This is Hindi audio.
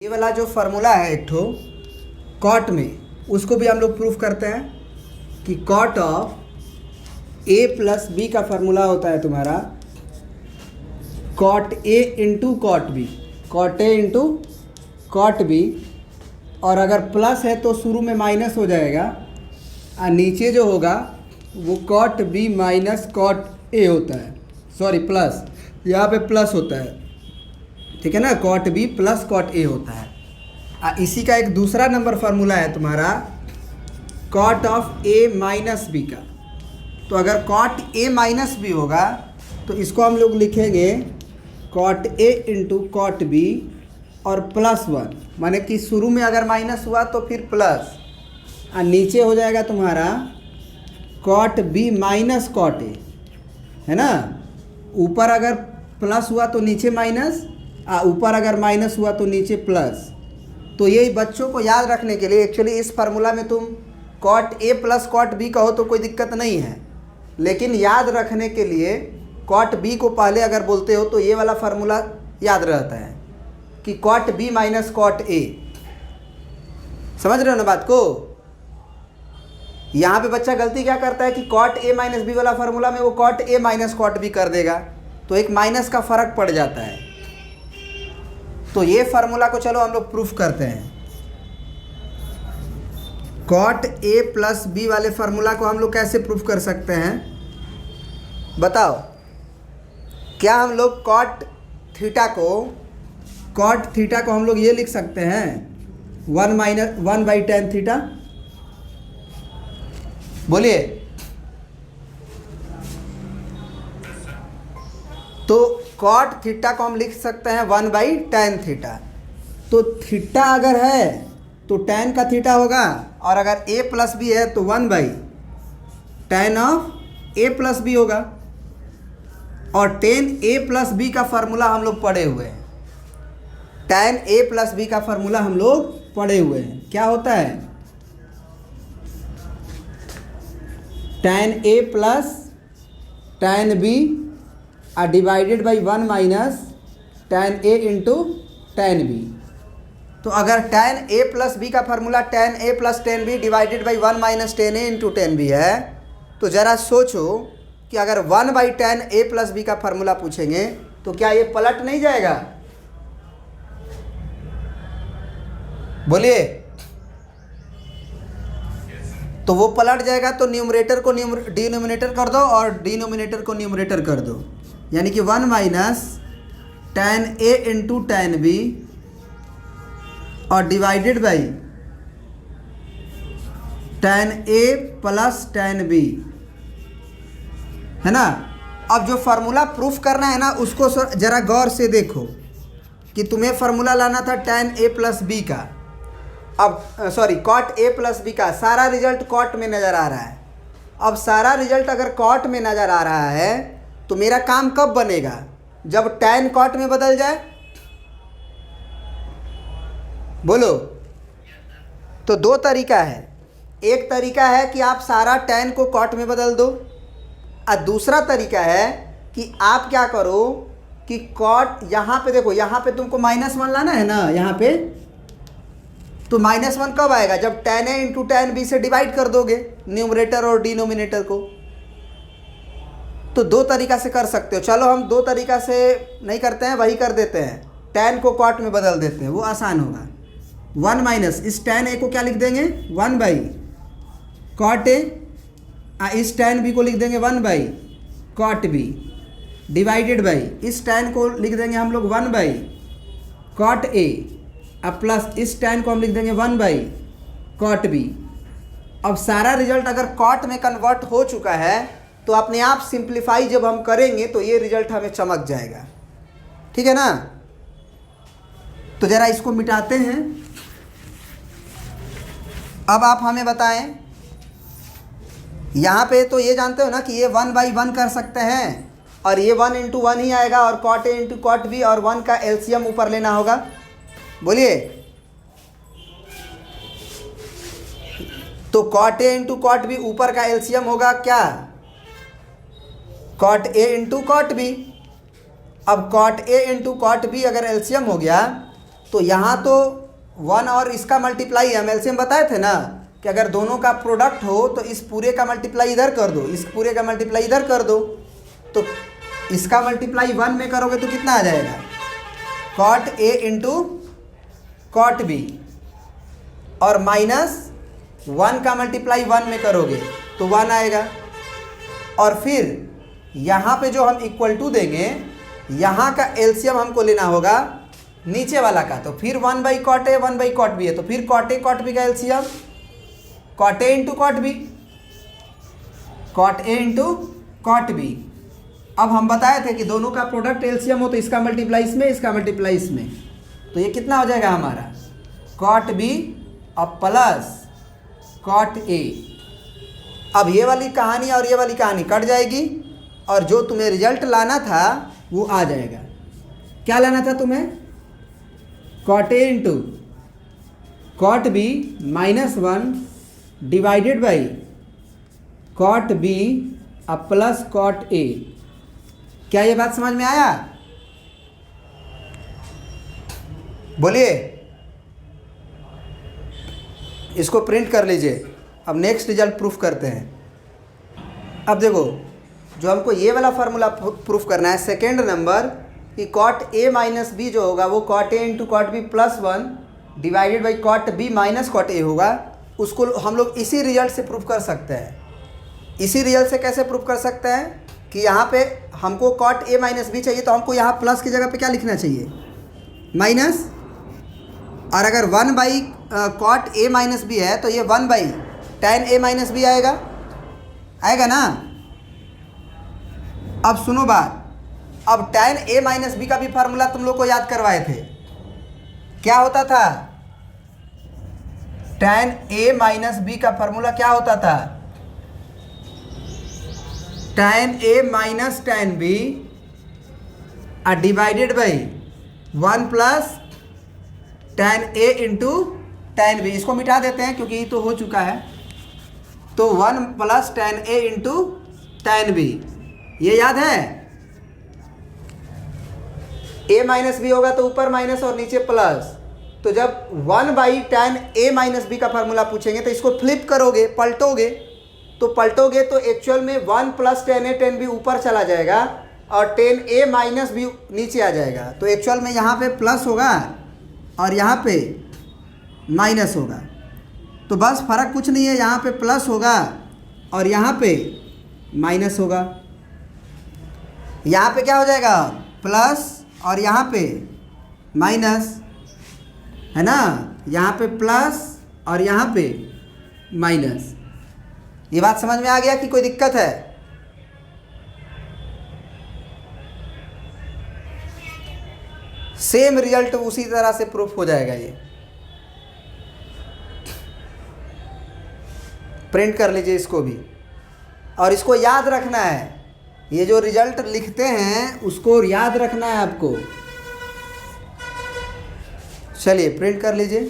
ये वाला जो फार्मूला है एक ठो कॉट में, उसको भी हम लोग प्रूफ करते हैं कि cot of A plus B का फार्मूला होता है तुम्हारा cot A into cot B, cot A into cot B. और अगर प्लस है तो शुरू में माइनस हो जाएगा और नीचे जो होगा वो cot B minus cot A होता है, सॉरी प्लस, यहाँ पे प्लस होता है, ठीक है ना। Cot B plus cot A होता है। इसी का एक दूसरा नंबर फार्मूला है तुम्हारा cot of A minus B का। तो अगर कॉट ए माइनस बी होगा तो इसको हम लोग लिखेंगे cot A into cot B और प्लस वन, माने कि शुरू में अगर माइनस हुआ तो फिर प्लस, और नीचे हो जाएगा तुम्हारा cot B minus cot A, है ना। ऊपर अगर प्लस हुआ तो नीचे माइनस, ऊपर अगर माइनस हुआ तो नीचे प्लस। तो ये बच्चों को याद रखने के लिए, एक्चुअली इस फार्मूला में तुम cot A plus cot B कहो तो कोई दिक्कत नहीं है, लेकिन याद रखने के लिए कॉट बी को पहले अगर बोलते हो तो ये वाला फार्मूला याद रहता है कि cot B minus cot A. समझ रहे हो ना बात को। यहाँ पे बच्चा गलती क्या करता है कि कॉट ए माइनस बी वाला फार्मूला में वो cot A minus cot B कर देगा, तो एक माइनस का फर्क पड़ जाता है। तो ये फार्मूला को चलो हम लोग प्रूफ करते हैं। कॉट ए प्लस बी वाले फार्मूला को हम लोग कैसे प्रूफ कर सकते हैं बताओ। क्या हम लोग कॉट थीटा को हम लोग ये लिख सकते हैं 1/tan थीटा? बोलिए। तो कॉट थीटा को हम लिख सकते हैं 1/tan थीटा। तो थीटा अगर है तो tan का थीटा होगा, और अगर a प्लस बी है तो 1/tan of a plus B होगा। और tan a प्लस बी का फार्मूला हम लोग पढ़े हुए हैं, tan a प्लस बी का फार्मूला हम लोग पढ़े हुए हैं। क्या होता है? tan a plus tan b divided by 1 minus tan a into tan b। तो अगर tan a प्लस बी का formula tan a plus tan b divided by 1 minus tan a into tan b है, तो ज़रा सोचो कि अगर 1/tan a प्लस बी का फार्मूला पूछेंगे तो क्या ये पलट नहीं जाएगा? बोलिए। तो वो पलट जाएगा तो न्यूमरेटर को डिनोमिनेटर कर दो और डिनोमिनेटर को न्यूमरेटर कर दो, यानी कि 1 minus tan a into tan b और divided by tan a plus tan b, है ना। अब जो फार्मूला प्रूफ करना है ना उसको ज़रा गौर से देखो कि तुम्हें फार्मूला लाना था tan a प्लस बी का, अब sorry cot a plus B का। सारा रिजल्ट कॉट में नज़र आ रहा है। अब सारा रिजल्ट अगर कॉट में नज़र आ रहा है तो मेरा काम कब बनेगा? जब tan कॉट में बदल जाए। बोलो। तो दो तरीका है। एक तरीका है कि आप सारा tan को कॉट में बदल दो, और दूसरा तरीका है कि आप क्या करो कि कॉट, यहाँ पे देखो, यहाँ पे तुमको -1 लाना है ना, यहाँ पे तो -1 कब आएगा? जब tan a into tan b से डिवाइड कर दोगे न्यूमरेटर और डिनोमिनेटर को। तो दो तरीका से कर सकते हो। चलो हम दो तरीका से नहीं करते हैं, वही कर देते हैं, tan को कॉट में बदल देते हैं, वो आसान होगा। 1 माइनस इस tan a को क्या लिख देंगे 1/cot a, इस tan b को लिख देंगे 1/cot b, डिवाइडेड बाई इस tan को लिख देंगे हम लोग 1/cot a, अब प्लस इस tan को हम लिख देंगे 1/cot b। अब सारा रिजल्ट अगर कॉट में कन्वर्ट हो चुका है तो अपने आप सिंप्लीफाई जब हम करेंगे तो ये रिजल्ट हमें चमक जाएगा, ठीक है ना। तो ज़रा इसको मिटाते हैं। अब आप हमें बताएं, यहाँ पे तो ये जानते हो ना कि ये 1/1 कर सकते हैं, और ये 1 इंटू 1 ही आएगा, और cot a into cot b और 1 का एलसीएम ऊपर लेना होगा। बोलिए। तो cot a into cot b ऊपर का एलसीएम होगा क्या? Cot a into cot b। अब cot a into cot b अगर एलसीएम हो गया तो यहाँ तो 1 और इसका मल्टीप्लाई हम एलसीएम बताए थे ना कि अगर दोनों का प्रोडक्ट हो तो इस पूरे का मल्टीप्लाई इधर कर दो, इस पूरे का मल्टीप्लाई इधर कर दो। तो इसका मल्टीप्लाई 1 में करोगे तो कितना आ जाएगा, cot A into cot B, और माइनस 1 का मल्टीप्लाई 1 में करोगे तो 1 आएगा। और फिर यहाँ पे जो हम इक्वल टू देंगे, यहाँ का एलसीएम हमको लेना होगा नीचे वाला का, तो फिर 1 by cot A 1 by cot B है, तो फिर कॉट ए कॉट बी का LCM cot A into cot B, cot A into cot B. अब हम बताए थे कि दोनों का प्रोडक्ट एलसीएम हो तो इसका मल्टीप्लाई इसमें, इसका मल्टीप्लाई इसमें, तो ये कितना हो जाएगा हमारा, कॉट बी अब प्लस कॉट ए। अब ये वाली कहानी और ये वाली कहानी कट जाएगी और जो तुम्हें रिजल्ट लाना था वो आ जाएगा। क्या लाना था तुम्हें, cot A into cot B -1 divided by cot B अब प्लस कॉट ए। क्या ये बात समझ में आया, बोलिए। इसको प्रिंट कर लीजिए। अब नेक्स्ट रिजल्ट प्रूफ करते हैं। अब देखो, जो हमको ये वाला फार्मूला प्रूफ करना है, सेकेंड नंबर, कि कॉट ए माइनस बी जो होगा वो cot A into cot B +1 divided by cot B minus cot A होगा। उसको हम लोग इसी रिजल्ट से प्रूफ कर सकते हैं। इसी रिजल्ट से कैसे प्रूफ कर सकते हैं कि यहाँ पे हमको कॉट ए माइनस बी चाहिए, तो हमको यहाँ प्लस की जगह पे क्या लिखना चाहिए, माइनस। और अगर 1 by cot A minus B है तो ये 1 by tan A minus B आएगा, आएगा ना। अब सुनो बात, अब tan ए माइनस बी का भी फार्मूला तुम लोग को याद करवाए थे। क्या होता था, tan ए माइनस बी का फार्मूला क्या होता था, tan A minus tan B divided by 1 plus tan A into tan B. इसको मिटा देते हैं क्योंकि ये तो हो चुका है। तो 1 plus tan A into tan B, ये याद है। a माइनस बी होगा तो ऊपर माइनस और नीचे प्लस। तो जब 1 by tan A minus B का फार्मूला पूछेंगे तो इसको फ्लिप करोगे, पलटोगे, तो पलटोगे तो एक्चुअल में 1 प्लस tan ए tan बी ऊपर चला जाएगा और tan ए माइनस बी नीचे आ जाएगा। तो एक्चुअल में यहाँ पे प्लस होगा और यहाँ पे माइनस होगा। तो बस फ़र्क कुछ नहीं है, यहाँ पे प्लस होगा और यहाँ पे माइनस होगा। यहाँ पे क्या हो जाएगा, प्लस और यहाँ पे माइनस, है ना। यहाँ पे प्लस और यहाँ पे माइनस। ये बात समझ में आ गया कि कोई दिक्कत है? सेम रिजल्ट उसी तरह से प्रूफ हो जाएगा। ये प्रिंट कर लीजिए इसको भी, और इसको याद रखना है। ये जो रिजल्ट लिखते हैं उसको याद रखना है आपको। चलिए प्रिंट कर लीजिए।